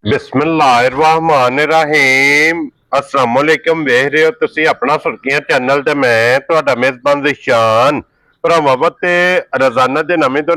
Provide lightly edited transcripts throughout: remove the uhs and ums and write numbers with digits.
बिस्मिल्लाहिर्रहमानिर्रहीम अस्सलामुअलैकुम वेख रहे हो तुसी अपना सुर्खियां चैनल ते मैं तुहाडा मेजबान रिशान भरावां ते रोजाना दे नवीं तो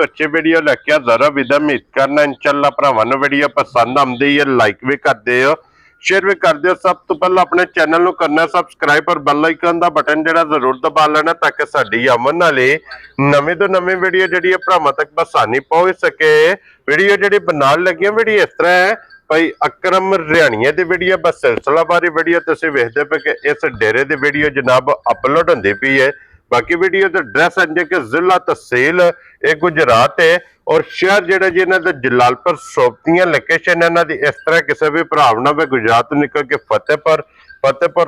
अच्छी वीडियो लेके हाज़र हो। विदा उम्मीद करना इंशाअल्लाह भरावां नूं वीडियो पसंद आंदी है, लाइक भी कर दिओ, शेयर भी कर दिओ। सब तो पहले अपने चैनल नूं करना सबसक्राइब और बेल आइकन दा बटन जिहड़ा जरूर दबा लेना ताकि साडी आमद वाली नवीं तो नवीं वीडियो जिहड़ी है भरावां तक आसानी पहुंच सके। वीडियो जिहड़ी बनाउण लगी वीडियो इस तरह है भाई अकरम रिहाणिया दी वीडियो बस सिलसिलावारी वीडियो तुसीं वेखदे पे कि इस डेरे दी वीडियो जनाब अपलोड हुंदी पई है। बाकी वीडियो दा एड्रैस है कि जिला तहसील ये गुजरात है और शहर जिहड़ा जी इन्हां दा जलालपुर सोबतियां लोकेशन इन्हां दी इस तरह किसी भी भराव ना गुजरात निकल के फतेहपुर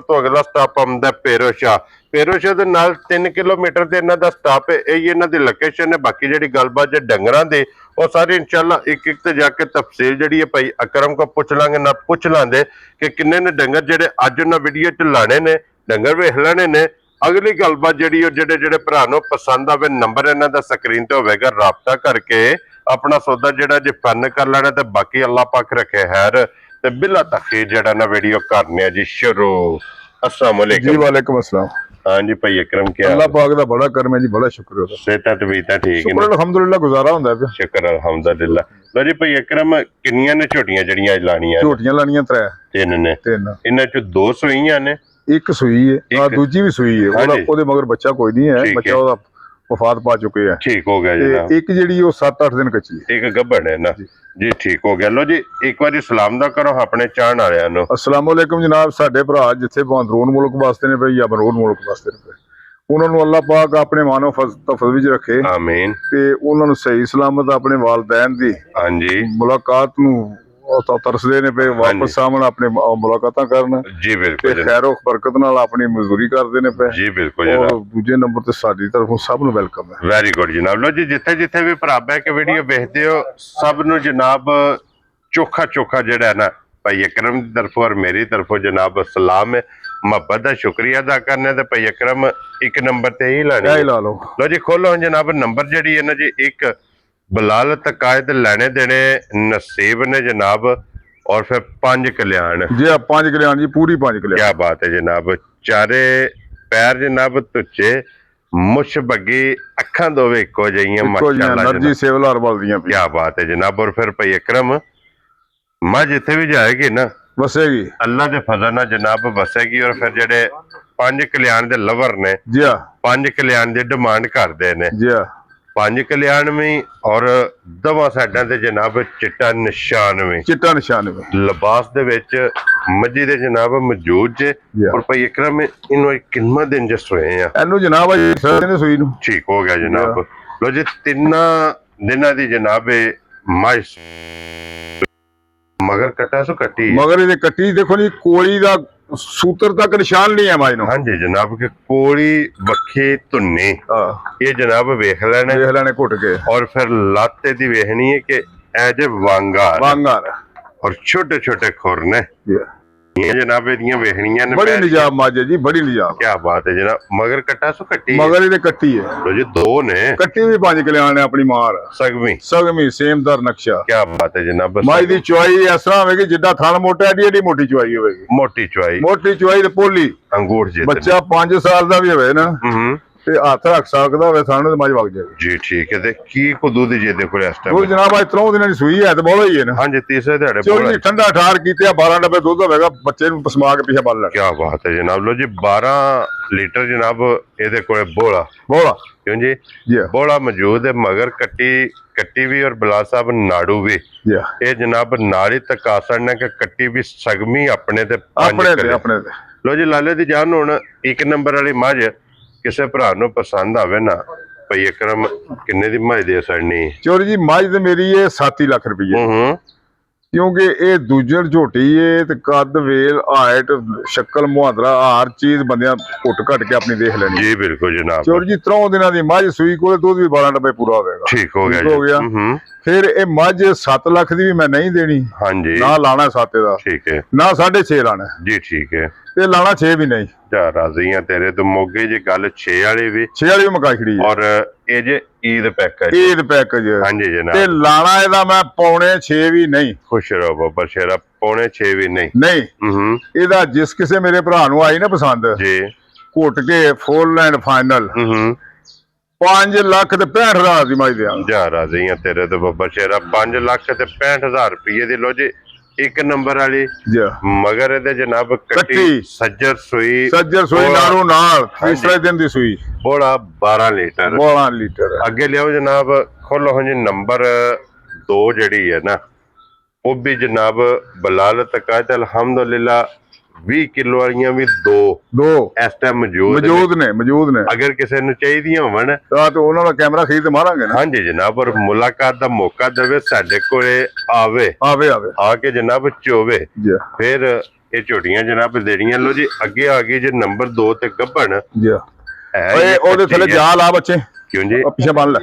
तो अगला स्टॉप आउंदा पेरोशाह दे नाल 3 किलोमीटर ते इन्हां दा स्टॉप है। यही इन्हां दी लोकेशन है। बाकी जिहड़ी गलबात जे डंगरां दी वो सारी इंशाअल्लाह एक ते जाके तफसील जिहड़ी है भाई अकरम को पूछ लांगे ना पूछ लांदे कि किन्ने ने डंगर जिहड़े अज उन्हां वीडियो च लाने ने डंगर वेख लेने ने। अगली गलबात जिहड़ी जिहड़े जिहड़े भरा नूं पसंद आवे नंबर इन्हां दा स्क्रीन ते होवेगा, राबता करके अपना सौदा जिहड़ा जे फन कर लेना ते बाकी अल्लाह पाक रखे खैर ते बिला तखीर जिहड़ा ना वीडियो करने जी शुरू। अस्सलाम वालेकुम जी। वालेकुम अस्सलाम। हाँ जी भाई अकरम क्या अल्लाह पाक दा बड़ा करम है जी, बड़ा शुक्र है। सेहत तबीयत ठीक है अल्हम्दुलिल्लाह गुजारा हुंदा है। शुक्र अल्हम्दुलिल्लाह। लो जी भाई अकरम किन्नियां ने झोटियां जड़ियां लानियां? झोटियां लानियां तीन ने। इन्हां चों 2 सूईयां ने, एक सूई है, दूजी भी सूई है। ओदे मगर बच्चा कोई नहीं है, बच्चा ओदा वफात पा चुके हैं। ठीक हो गया जनाब। एक जेड़ी वो 7-8 दिन कच्ची है, एक गब्बड़ है ना जी। ठीक हो गया। लो जी एक बार सलाम दा करो अपने चाहण वालियां नूं। अस्सलाम वालेकुम जनाब। साडे भरा जिथे अंदरून मुल्क वास्ते ने पे या बरूर मुल्क वास्ते ने पे, उन्होंने अल्लाह पाक अपने मानो तफज़ विच रखे। आमीन। ते उन्होंने सही सलामत अपने वालदैन दी हां जी मुलाकात नूं तरसदे ने पे वापस सामने अपने मुलाकातां करन जी। बिल्कुल खैरो बरकत नाल अपनी मजदूरी करदे ने पे जी। बिल्कुल। और दूजे नंबर ते साडी तरफों सब नूं वेलकम है। वेरी गुड जनाब। लो जी जिथे जिथे भी भरा बह के वीडियो वेखदे हो सब नूं जनाब चोखा जिहड़ा है ना भाई अकरम की तरफों और मेरी तरफों जनाब सलाम है, मोहब्बत का शुक्रिया अदा करने ते भाई अकरम एक नंबर ते ही लानी ला लो। लो जी खोलो जनाब नंबर जिहड़ी है ना जी एक बिलाल तकायद लेने देने नसीब ने जनाब और फिर 5 कल्याण जी। 5 कल्याण जी, पूरी 5 कल्याण। क्या बात है जनाब। चारे पैर जनाब तुच्चे मुछ बगी अखां दोवे इको जिहियां माशाअल्लाह जी। सेवलार बलदियां। क्या बात है जनाब। और फिर भाई अकरम मां जिथे भी जाएगी ना बसेगी, अल्लाह दे फजल नाल जनाब बसेगी। और फिर जेडे 5 कल्याण दे लवर ने जी 5 कल्याण दी डिमांड करदे ने जी। 5 कल्याण में और दवा साइडां ते जनाब चिट्टा निशान में लिबास दे विच मजी दे जनाब मौजूद जे। और भाई अकरम इन्हों किन्ना दिन जे सोए आ एनु जनाब ने सुई नूं ठीक हो गया जनाब। लो जी 3 दिनां दी जनाब माइस मगर कटा सो कट्टी मगर ये कट्टी देखो नी कोली दा सूत्र तक निशान नहीं है माइनो। हाँ जी जनाब के कोली बखे धुन्नी ये जनाब वेख लेने घुट के। और फिर लाते दी वेखनी है कि एज वांगार और छोटे छोटे खुर ने ये जनाब एदियां वेखनियां ने। बड़ी निजाब माजे जी, बड़ी निजाब। क्या बात है जनाब। मगर कटा सो कट्टी मगर ये कट्टी है। तो जी 2 ने कट्टी भी 5 कल्याण है अपनी मार सगमी सेम दर नक्शा। क्या बात है जनाब। माई दी चुआई इस तरह होगी जिद्दां थन मोटा एडी एडी मोटी चुआई होगी। मोटी चुआई ते पोली अंगूठ जी बच्चा 5 साल दा भी होवे ना ते हाथ रख सकदा होवे थाने ते मज वग जाए जी। ठीक है। ते की को दूध जे देखो इस टाइम वो जनाब आज 3 दिनां दी सूई है ते बोला ही है ना। हां जी तीसरे दिहाड़े बोला ठंडा ठार कीते 12 डब्बे दूध होवेगा बच्चे नूं पसमा के पीछे बल। क्या बात है जनाब। लो जी 12 लीटर जनाब एदे कोले बोला क्यों जी बोला मौजूद है। मगर कट्टी भी और बिलाल साहब नाड़ू भी ये जनाब नाड़ी तक आसण के कट्टी भी सगमी अपने ते। लो जी लाले दी जान हुण 1 नंबर वाली मझ किसे भरा नूं पसंद आवे ना भाई अकरम किन्ने दी मझ दे सड़नी? चोरी जी मझ ते मेरी है 7 लाख रुपये क्योंकि ये दूजर झोटी है ते कद वेल हाइट शक्ल मुहादरा हर चीज बंदियां घुट घट के अपनी देख लेनी जी। बिल्कुल जनाब। चोर जी 3 दिनां दी मझ सूई को दूध भी 12 डब्बे पूरा होगा। ठीक हो गया। फिर ये मझ 7 लाख दी भी मैं नहीं देनी। हाँ जी। ना लाना 7 दा ठीक है ना 6.5 लाना जी। ठीक है। ते लाना 6 भी नहीं ਜਾ ਰਾਜ਼ੀ ਆ ਤੇਰੇ ਤੋਂ। ਮੋਗੇ ਜੀ ਗੱਲ 6 ਵਾਲੀ ਵੀ 6 ਵਾਲੀ ਵੀ ਮੁਕਾ ਛੜੀ ਹੈ ਔਰ ਇਹ ਜੇ ਈਦ ਪੈਕੇਜ। ਈਦ ਪੈਕੇਜ ਹਾਂਜੀ ਤੇ ਜਨਾਬ। ਲਾਣਾ ਇਹਦਾ ਮੈਂ ਪੌਣੇ 6 ਵੀ ਨਹੀਂ। ਖੁਸ਼ ਰਹੋ ਬਾਬਾ ਸ਼ੇਰਾ, ਪੌਣੇ 6 ਵੀ ਨਹੀਂ। ਨਹੀਂ ਇਹਦਾ ਜਿਸ ਕਿਸੇ ਮੇਰੇ ਭਰਾ ਨੂੰ ਆਈ ਨਾ ਪਸੰਦ ਜੀ, ਘੁੱਟ ਕੇ ਫੁੱਲ ਐਂਡ ਫਾਈਨਲ 5,65,000 ਦੀ ਮਾਈ ਦਿਆਂ। ਜਾ ਰਾਜ਼ੀ ਆ ਤੇਰੇ ਤੋਂ ਬਾਬਾ ਸ਼ੇਰਾ। 5,65,000 ਰੁਪਏ ਦੀ ਲੋ ਜੀ। ਇੱਕ ਨੰਬਰ ਵਾਲੀ ਮਗਰ ਇਹਦੇ ਜਨਾਬ ਕੱਟੀ ਸੱਜਰ ਸੂਈ ਨਾਲੋਂ ਨਾਲ ਤੀਸਰੇ ਦਿਨ ਦੀ ਸੂਈ ਬੋੜਾ 12 ਲੀਟਰ 12 ਲੀਟਰ। ਅੱਗੇ ਲਿਆਓ ਜਨਾਬ, ਖੋਲੋ ਜੀ ਨੰਬਰ 2 ਜਿਹੜੀ ਹੈ ਨਾ, ਉਹ ਵੀ ਜਨਾਬ ਬਲਾਲਤ ਕਾਇਦ ਅਲਹਮਦੁਲਿਲਾ 20 ਕਿਲੋ ਵਾਲੀਆਂ ਵੀ ਦੋ ਇਸ ਟਾਈਮ ਮੌਜੂਦ ਨੇ। ਅਗਰ ਕਿਸੇ ਨੂੰ ਚਾਹੀਦੀਆਂ ਹੋਣ ਤਾਂ ਉਹਨਾਂ ਦਾ ਕੈਮਰਾ ਖਰੀਦ ਮਾਰਾਂਗੇ ਨਾ। ਹਾਂਜੀ ਜਨਾਬ, ਔਰ ਮੁਲਾਕਾਤ ਦਾ ਮੌਕਾ ਦੇਵੇ, ਸਾਡੇ ਕੋਲੇ ਆਵੇ ਆ ਕੇ ਜਨਾਬ ਚੋਵੇ। ਫਿਰ ਇਹ ਝੋਟੀਆਂ ਜਨਾਬ ਦੇਣੀਆਂ। ਲੋ ਜੀ ਅੱਗੇ ਆ ਗਈ ਜੇ ਨੰਬਰ 2 ਤੇ ਗੱਭਣ ਉਹਦੇ ਥੱਲੇ ਜਾਲ ਆ ਬੱਚੇ। क्यों जी? पीछे बांध ले।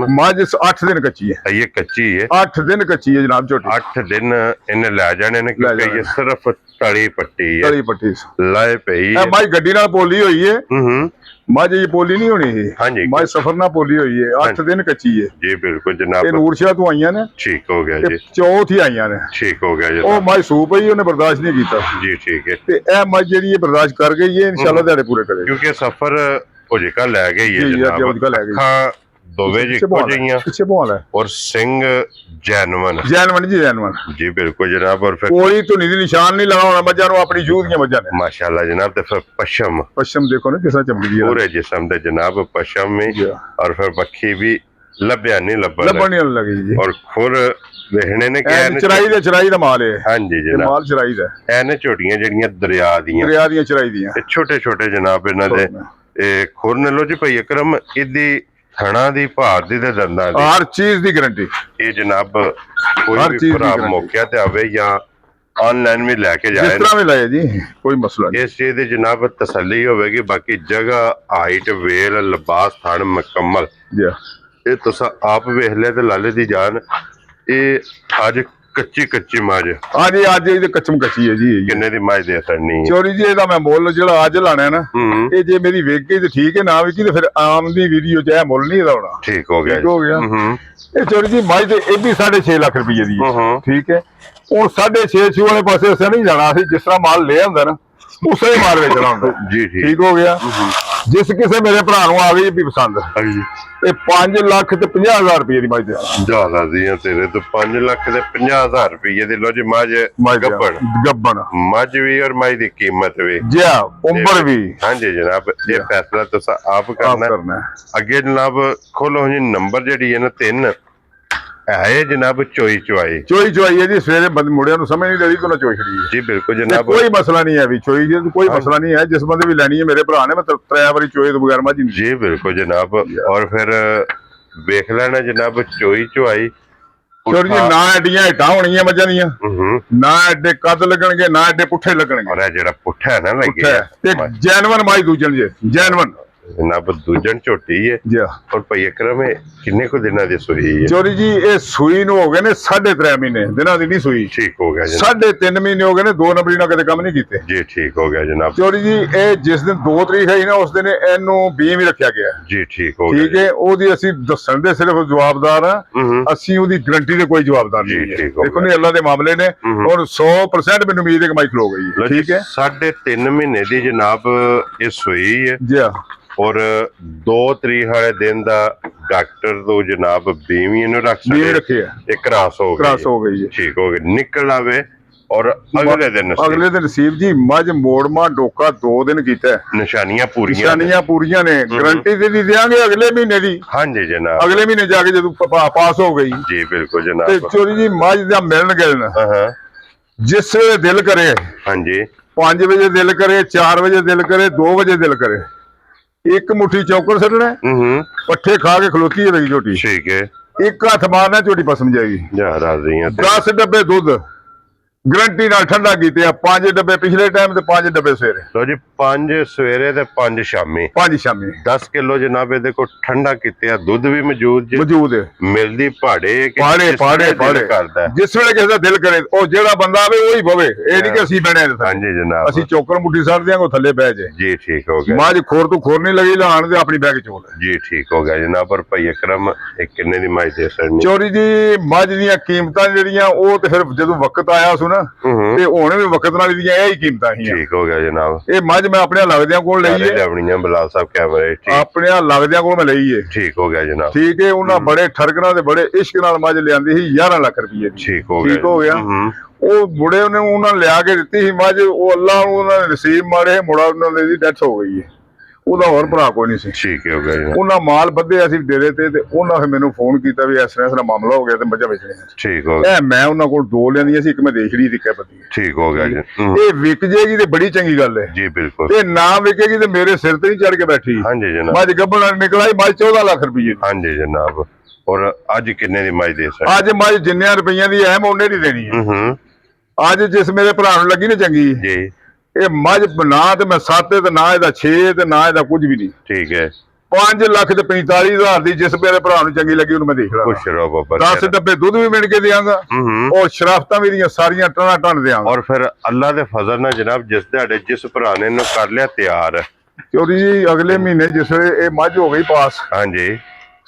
मझ 8 दिन कच्ची है। ये कच्ची है, 8 दिन कच्ची है जनाब छोटी। 8 दिन इन्हें ले जाने ने, क्योंकि ये सिर्फ तली पट्टी है। तली पट्टी लाए पई है। मझ गड्डी नाल पोली हुई है। मझ ये पोली नहीं होनी है। हाँ जी, मझ सफर ना पोली हुई है। 8 दिन कच्ची है जी बिल्कुल जनाब। ये नूरशाह तो आईया ने। ठीक हो गया जी। चौथ ही आईया ने। ठीक हो गया जी। ओ मझ सूप ही उन्हें बर्दाश्त नहीं कीता जी। ठीक है। ते ए मझ जेडी ये बर्दाश्त कर गई है, इंशाल्लाह दिहाड़े पूरे करेगी, क्योंकि सफर ओजिका ले गई है जनाब। हां दोवे जी को जइयां पीछे बोल है और सिंह जैनवन जी बिल्कुल जनाब। और फिर कोई तो निधि निशान नहीं लगा होना मज्जा नु, अपनी जूद की मज्जा ने माशाल्लाह जनाब। ते फिर पश्चिम देखो ना किस चमकी है पूरे जिस्म दे जनाब पश्चिम में। और फिर पक्षी भी लभ्या नहीं लभण लगी जी। और खुर वेखने ने क्या चराई दा माल है। हां जी जनाब, माल चराई दा है। एने छोटियां जड़ियां दरिया दियां चराई दियां ते छोटे जनाब इना दे ए खुर ने। लो जी भाई अकरम इदी थणा दी भार दी ते दंदां दी हर चीज दी गारंटी ये जनाब। कोई भी भरा मौके ते आवे या ऑनलाइन भी लेके जाए, जिस तरह भी लाए जी, कोई मसला नहीं। इस चीज दी जनाब तसल्ली होवेगी। बाकी जगह हाइट वेल लिबास थान मुकम्मल ये तुसा आप वेख ले ते लाले दी जान। ये आज कच्ची माज आज ये कच्चम कच्ची है जी। किन्ने दी माज दे सकनी है चोरी जी? ਇਹਦਾ ਮੈਂ ਮੁੱਲ ਜਿਹੜਾ ਅੱਜ ਲਾਣਾ ਹੈ ਨਾ, ਇਹ ਜੇ ਮੇਰੀ ਵੇਖ ਗਈ ਤੇ ਠੀਕ ਹੈ, ਨਾ ਵੇਖੀ ਤੇ ਫਿਰ ਆਮ ਦੀ ਵੀਡੀਓ ਚ ਇਹ ਮੁੱਲ ਨਹੀਂ ਇਹਦਾ ਹੋਣਾ। ਠੀਕ ਹੋ ਗਿਆ ਇਹ ਚੋਰੀ ਜੀ ਮਾਜ ਤੇ ਇਹ ਵੀ 6.5 ਲੱਖ ਰੁਪਏ ਦੀ ਹੈ। ਠੀਕ ਹੈ, ਹੁਣ 6.5 ਵਾਲੇ ਪਾਸੇ ਅਸੀਂ ਨਹੀਂ ਜਾਣਾ। ਅਸੀਂ ਜਿਸ ਤਰ੍ਹਾਂ ਮਾਲ ਲੈ ਆਂਦਾ ਨਾ ਉਸੇ ਹੀ ਮਾਲ ਵੇਚਣਾ ਹੁੰਦਾ ਜੀ। ਠੀਕ ਹੋ ਗਿਆ। ਜਿਸ ਕਿਸੇ ਮੇਰੇ ਭਰਾ ਨੂੰ ਆ ਗਈ ਵੀ ਪਸੰਦ, ਇਹ 5,50,000 ਰੁਪਏ ਦੀ ਮੱਝ ਦੇ ਜ਼ਿਆਦਾ ਦੀਆਂ ਤੇਰੇ ਤੋਂ 5,50,000 ਰੁਪਏ ਦੀ। ਲੋ ਜੀ ਮੱਝ ਗੱਬਣ ਮੱਝ ਵੀ ਔਰ ਮੱਝ ਦੀ ਕੀਮਤ ਵੀ ਜੀ ਉਮਰ ਵੀ। ਹਾਂਜੀ ਜਨਾਬ, ਇਹ ਫੈਸਲਾ ਤੁਸੀਂ ਆਪ ਕਰਨਾ। ਅੱਗੇ ਜਨਾਬ ਖੋਲੋ ਜੀ ਨੰਬਰ ਜਿਹੜੀ ਹੈ ਨਾ 3 है जनाब। चोई चुआई है जी। सवेरे मुड़िया समझ नहीं लगी तो ना चोई खड़ी है जी बिल्कुल जनाब। कोई मसला नहीं है अभी चोई जी, कोई मसला नहीं है। जिस बंदे भी लैनी है मेरे भरा ने, मैं 3 बारी चोई तो बगैर मजी जी बिल्कुल जनाब। और फिर वेख लेना जनाब चोई चुआई जी। ना एडियां हिटा होनियां मज्जां दियां, ना एडे कद लगणगे, ना एडे पुट्ठे लगणगे। और जेड़ा पुट्ठा है ना लगे ते जैनवन माई दूजन जी जैनवन जनाब दूजन झोटी है जी। और भाई अकरम किन्ने को दिना दी सुई है चोरी जी? ये सुई नु हो गए ने 3.5 महीने दिना दी नहीं सुई। ठीक हो गया जनाब। 3.5 महीने हो गए ने, 2 नंबरी ना कदे काम नहीं कीते जी। ठीक हो गया जनाब। चोरी जी ये जिस दिन 2 तरीक है ना उस दिन इनू 20 भी रखा गया जी। ठीक हो गया। ठीक है, ओदी ਅਸੀਂ ਦੱਸਣ ਦੇ ਸਿਰਫ ਜਵਾਬਦਾਰ ਹਾਂ, ਅਸੀਂ ਉਹਦੀ ਗਾਰੰਟੀ ਦੇ ਕੋਈ ਜਵਾਬਦਾਰ ਨਹੀਂ ਹੈ। ਦੇਖੋ ਨੇ ਅੱਲਾ ਦੇ ਮਾਮਲੇ ਨੇ, ਔਰ 100% ਮੈਨੂੰ ਉਮੀਦ ਹੈ ਕਿ ਮਾਈ ਖਲੋ ਗਈ ਹੈ। ਠੀਕ ਹੈ, 3.5 ਮਹੀਨੇ ਦੀ ਜਨਾਬ ਇਹ ਸੂਈ ਹੈ ਜੀ। और 2 तरीक वाले दिन दा डॉक्टर तो जनाब 20 नु रख रखे एक क्रॉस हो गई। ठीक हो गई निकल आवे और अगले दिन नसीब जी मझ मोड़मा डोका 2 दिन कीता है। निशानियां पूरियां ने। गारंटी दे दी देंगे अगले महीने दी। हां जी जनाब, अगले महीने जाके जब पास हो गई जी बिल्कुल जनाब। ते चोरी जी मझ दा मिलन गिलन जिस वे दिल करे। हां जी, 5 बजे दिल करे, 4 बजे दिल करे, 2 बजे दिल करे, एक मुट्ठी चौकर सटना, पट्ठे खा के खलोती है झोटी। ठीक है, एक हाथ मारना झोटी पसम जाएगी। 10 डब्बे दूध ਗਰੰਟੀ ਨਾਲ ਠੰਡਾ ਕੀਤੇ ਆ 5 ਡੱਬੇ ਪਿਛਲੇ ਟਾਈਮ ਤੇ 5 ਡੱਬੇ ਸਵੇਰੇ। ਲੋ ਜੀ 5 ਸਵੇਰੇ ਤੇ 5 ਸ਼ਾਮੀ 5 ਸ਼ਾਮੀ 10 ਕਿਲੋ ਜਨਾਬ ਇਹਦੇ ਕੋਲ ਠੰਡਾ ਕੀਤੇ ਆ। ਦੁੱਧ ਵੀ ਮੌਜੂਦ ਜੀ, ਮੌਜੂਦ ਹੈ। ਮਿਲਦੀ ਪਹਾੜੇ ਕਿ ਪਾੜੇ ਜਿਸ ਪਾੜੇ ਵੇਲੇ ਦਿਲ ਪਾੜੇ ਕਰਦਾ ਹੈ। ਜਿਸ ਵੇਲੇ ਕਿਸੇ ਦਾ ਦਿਲ ਕਰੇ ਉਹ ਜਿਹੜਾ ਬੰਦਾ ਆਵੇ ਉਹੀ ਬਵੇ। ਇਹ ਨਹੀਂ ਕਿ ਅਸੀਂ ਬਣੇ ਹਾਂਜੀ ਜਨਾਬ, ਅਸੀਂ ਚੋਕਰ ਮੁੱਠੀ ਸੜ ਦਿਆਂਗੇ ਥੱਲੇ ਬਹਿ ਜਾਏ ਜੀ ਠੀਕ ਹੋ ਗਿਆ ਮਾਝ ਖੋਰ ਤੋਂ ਖੋਰ ਨਹੀਂ ਲੱਗੀ ਲਾਣ ਤੇ ਆਪਣੀ ਬੈਗ ਚੋਲ ਜੀ, ਠੀਕ ਹੋ ਗਿਆ ਜਨਾਬ। ਪਰ ਭਾਈ ਅਕਰਮ ਇਹ ਕਿੰਨੇ ਦੀ ਮਾਈ ਦੇ ਸਕਣੀ? ਚੋਰੀ ਜੀ ਮੱਝ ਦੀਆਂ ਕੀਮਤਾਂ ਜਿਹੜੀਆਂ ਉਹ ਤੇ ਫਿਰ ਜਦੋਂ ਵਕਤ ਆਇਆ ਸੁ ਨਾ ਤੇ ਹੁਣ ਵੀ ਵਕਤ ਨਾਲ ਦੀਆਂ ਇਹ ਹੀ ਕੀਮਤਾਂ ਸੀ। ਠੀਕ ਹੋ ਗਿਆ ਜਨਾਬ। ਇਹ ਮੱਝ ਮੈਂ ਆਪਣੇ ਲੱਗਦਿਆਂ ਕੋਲ ਲਈ ਹੈ, ਆਪਣੀਆਂ ਬਲਾਲ ਸਾਹਿਬ ਕੈਮਰੇ ਆਪਣੇ ਲੱਗਦਿਆਂ ਕੋਲ ਮੈਂ ਲਈ ਹੈ। ਠੀਕ ਹੋ ਗਿਆ ਜਨਾਬ। ਠੀਕ ਹੈ, ਉਹਨਾਂ ਬੜੇ ਠਰਕਣਾ ਤੇ ਬੜੇ ਇਸ਼ਕ ਨਾਲ ਮੱਝ ਲਿਆਂਦੀ ਸੀ 11 ਲੱਖ ਰੁਪਏ ਦੀ। ਠੀਕ ਹੋ ਗਿਆ, ਠੀਕ ਹੋ ਗਿਆ। ਉਹ ਬੁੜੇ ਉਹਨੇ ਉਹਨਾਂ ਲਿਆ ਕੇ ਦਿੱਤੀ ਸੀ ਮੱਝ, ਉਹ ਅੱਲਾ ਨੂੰ ਉਹਨਾਂ ਨੇ ਨਸੀਬ ਮਾਰੇ ਮੁੜਾ ਉਹਨਾਂ ਦੀ ਡੈਥ ਹੋ ਗਈ ਹੈ। ਉਹਦਾ ਹੋਰ ਭਰਾ ਕੋਈ ਨਹੀਂ ਸੀ। ਠੀਕ ਹੋ ਗਿਆ ਜਨਾਬ। ਉਹਨਾਂ ਮਾਲ ਬੱਧਿਆ ਸੀ ਡੇਰੇ ਤੇ ਉਹਨਾਂ ਫਿਰ ਮੈਨੂੰ ਫੋਨ ਕੀਤਾ ਵੀ ਇਸ ਤਰ੍ਹਾਂ ਮਾਮਲਾ ਹੋ ਗਿਆ ਤੇ ਮੱਝਾਂ ਵੇਚਣੀਆਂ। ਠੀਕ ਹੋ ਗਿਆ। ਇਹ ਮੈਂ ਉਹਨਾਂ ਕੋਲ 2 ਲੈਂਦੀਆਂ ਸੀ, ਇੱਕ ਮੈਂ ਦੇਖ ਲਈ ਸੀ ਇੱਕ ਬੱਧੀ। ਠੀਕ ਹੋ ਗਿਆ ਜੀ। ਇਹ ਵਿਕ ਜੇਗੀ ਤੇ ਬੜੀ ਚੰਗੀ ਗੱਲ ਹੈ ਜੀ ਬਿਲਕੁਲ। ਤੇ ਨਾ ਵਿਕੇਗੀ ਤੇ ਮੇਰੇ ਸਿਰ ਤੇ ਨਹੀਂ ਚੜ ਕੇ ਬੈਠੀ। ਹਾਂਜੀ ਜਨਾਬ। ਮੱਝ ਗੱਭਣ ਨਿਕਲ ਆਈ ਮੱਝ 14 ਲੱਖ ਰੁਪਏ ਦੀ। ਹਾਂਜੀ ਜਨਾਬ। ਔਰ ਅੱਜ ਕਿੰਨੇ ਦੀ ਮਾਈ ਦੇ ਸਕਦੇ? ਅੱਜ ਮੱਝ ਜਿੰਨਿਆਂ ਰੁਪਈਆਂ ਦੀ ਐ ਮੈਂ ਉਹਨੇ ਦੀ ਦੇਣੀ ਹੈ। ਅੱਜ ਜਿਸ ਮੇਰੇ ਭਰਾ ਨੂੰ ਲੱਗੀ ਨਾ ਚੰਗੀ ਜੀ, ਇਹ ਮੱਝ ਨਾ ਤੇ ਮੈਂ 7 ਤੇ ਨਾ ਇਹਦਾ 6 ਤੇ ਨਾ ਇਹਦਾ ਕੁਝ ਵੀ ਨਹੀਂ। ਠੀਕ ਹੈ। 5 ਲੱਖ ਤੇ 45,000 ਦੀ ਜਿਸ ਮੇਰੇ ਭਰਾ ਨੂੰ ਚੰਗੀ ਲੱਗੀ ਉਹਨੂੰ ਮੈਂ ਦੇਖ ਖੁਸ਼ ਲਾਂਗਾ। ਰਹੋ ਬਾਬਾ। 10 ਡੱਬੇ ਦੁੱਧ ਵੀ ਮਿਣ ਕੇ ਦਿਆਂਗਾ ਔਰ ਸ਼ਰਾਫਤਾਂ ਵੀ ਦੀਆਂ ਸਾਰੀਆਂ ਟਣਾ ਟਣ ਦਿਆਂਗਾ। ਔਰ ਫਿਰ ਅੱਲਾ ਦੇ ਫਜ਼ਲ ਨਾਲ ਜਨਾਬ ਜਿਸ ਦਿਹਾੜੇ ਜਿਸ ਭਰਾ ਨੇ ਇਹਨੂੰ ਕਰ ਲਿਆ ਤਿਆਰ। ਚੋਰੀ ਜੀ ਅਗਲੇ ਮਹੀਨੇ ਜਿਸ ਵੇਲੇ ਇਹ ਮੱਝ ਹੋ ਗਈ ਪਾਸ, ਹਾਂਜੀ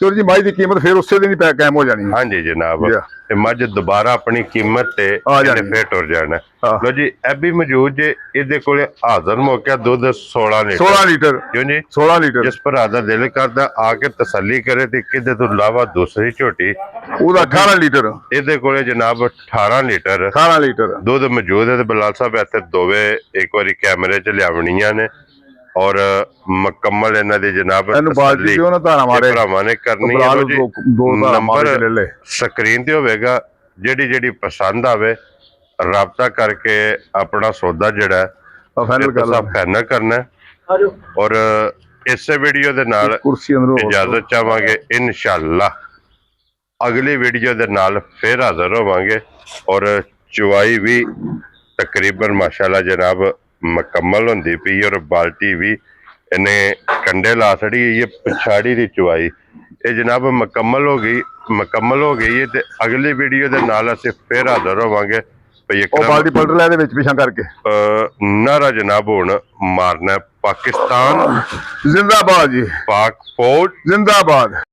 ਚੋਰੀ ਜੀ ਮੱਝ ਦੀ ਕੀਮਤ ਫਿਰ ਉਸੇ ਦਿਨ ਹੀ ਕਾਇਮ ਹੋ ਜਾਣੀ ਹੈ। ਹਾਂਜੀ ਜਨਾਬ। ਤੇ ਮੱਝ ਦੁਬਾਰਾ ਆਪਣੀ ਕੀਮਤ ਤੇ ਜਾਣੀ ਫੇਰ ਟੁਰ ਜਾਣਾ। ਲੋ ਜੀ ਇਹ ਵੀ ਮੌਜੂਦ ਜੇ ਇਹਦੇ ਕੋਲੇ ਹਾਜ਼ਰ ਮੌਕਿਆ ਦੁੱਧ 16 ਲੀਟਰ। 16 ਲੀਟਰ ਕਿਉਂ ਜੀ? 16 ਲੀਟਰ। ਜਿਸ ਭਰਾ ਦਾ ਦਿਲ ਕਰਦਾ ਆ ਕੇ ਤਸੱਲੀ ਕਰੇ ਤੇ ਕਿਤੇ ਤੋਂ ਇਲਾਵਾ ਦੂਸਰੀ ਝੋਟੀ ਉਹਦਾ 18 ਲੀਟਰ। ਇਹਦੇ ਕੋਲੇ ਜਨਾਬ 18 ਲੀਟਰ 18 ਲੀਟਰ ਦੁੱਧ ਮੌਜੂਦ ਹੈ। ਤੇ ਬਲਾਲ ਸਾਹਿਬ ਇੱਥੇ ਦੋਵੇਂ ਇੱਕ ਵਾਰੀ ਕੈਮਰੇ 'ਚ ਲਿਆਵਣੀਆਂ ਨੇ ਔਰ ਮੁਕੰਮਲ ਇਹਨਾਂ ਦੀ ਜਨਾਬ ਇਹਨੂੰ ਬਾਲਟੀ ਕਿਉਂ ਨਾ ਧਾਰਾ ਮਾਰੇ ਭਰਾਵਾਂ ਨੇ ਕਰਨੀ ਹੈ। ਨੰਬਰ ਸਕਰੀਨ ਤੇ ਹੋਵੇਗਾ। ਜਿਹੜੀ ਪਸੰਦ ਆਵੇ ਰਾਬਤਾ ਕਰਕੇ ਆਪਣਾ ਸੌਦਾ ਜਿਹੜਾ ਫਾਈਨਲ ਕਰਨਾ। ਔਰ ਇਸੇ ਵੀਡੀਓ ਦੇ ਨਾਲ ਇਜਾਜ਼ਤ ਚਾਹਾਂਗੇ। ਇਨਸ਼ਾਅੱਲਾ ਅਗਲੀ ਵੀਡੀਓ ਦੇ ਨਾਲ ਫਿਰ ਹਾਜ਼ਰ ਹੋਵਾਂਗੇ। ਔਰ ਚੁਆਈ ਵੀ ਤਕਰੀਬਨ ਮਾਸ਼ਾਅੱਲਾ ਜਨਾਬ ਮੁਕੰਮਲ ਹੁੰਦੀ ਪਈ ਔਰ ਬਾਲਟੀ ਵੀ ਇਹਨੇ ਕੰਡੇ ਲਾ ਛੜੀ ਇਹ ਪਿਛਾੜੀ ਦੀ ਚੁਆਈ ਇਹ ਜਨਾਬ ਮੁਕੰਮਲ ਹੋ ਗਈ ਹੈ। ਤੇ ਅਗਲੀ ਵੀਡੀਓ ਦੇ ਨਾਲ ਅਸੀਂ ਫਿਰ ਹਾਜ਼ਰ ਹੋਵਾਂਗੇ। ਉਹ ਬਾਲਟੀ ਪਲਟ ਲੈ ਦੇ ਵਿੱਚ ਪਿਛਾਂ ਕਰਕੇ ਨਾਰਾ ਜਨਾਬ ਹੁਣ ਮਾਰਨਾ ਪਾਕਿਸਤਾਨ ਜ਼ਿੰਦਾਬਾਦ ਜੀ, ਪਾਕ ਫੌਜ ਜ਼ਿੰਦਾਬਾਦ।